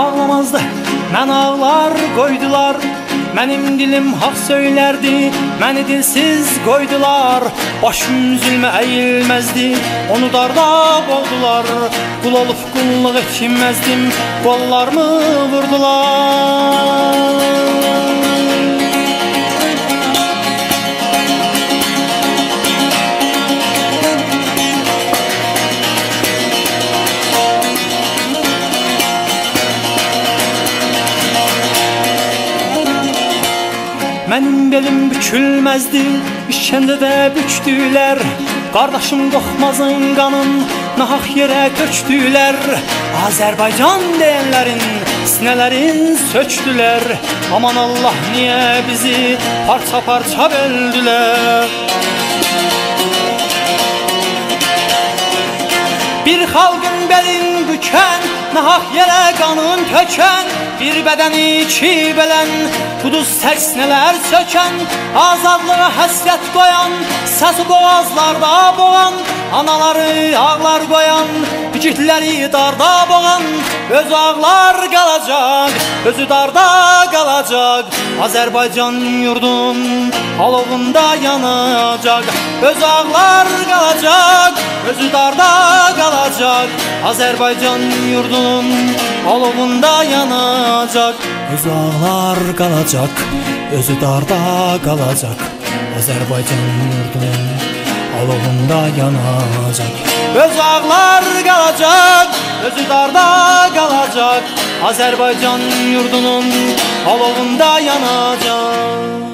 ağlamazdı, mən ağlar qoydular. Mənim dilim haq söylərdi, məni dilsiz qoydular. Başım zülmə əyilməzdi, onu darda boğdular. Qul olub qulluq etməzdim, qollarımı vurdular. Mənim belim bükülməzdi, işkəndə də bükdülər. Qardaşım Qorxmazın qanın nahaq yerə tökdülər. Azərbaycan deyənlərin sinələrin sökdülər. Aman Allah, niyə bizi parça parça böldülər? Bir xalqın belin bükən, nahaq yerə qanın tökən, bir bədəni iki bölən, quduz tərsinələr sökən, azadlığa həsrət qoyan, səsi boğazlarda boğan, anaları ağlar qoyan, igidləri darda boğan, öz ağlar qalacaq, özü darda qalacaq. Azərbaycan yurdun alovunda yanacaq, öz ağlar qalacaq, özü darda qalacaq. Azərbaycan yurdun alovunda yanacaq, öz ağlar qalacaq, özü darda qalacaq. Azərbaycan yurdun alovunda yanacaq, öz ağlar qalacaq, özü darda qalacaq. Azərbaycan yurdunun alovunda yanacaq.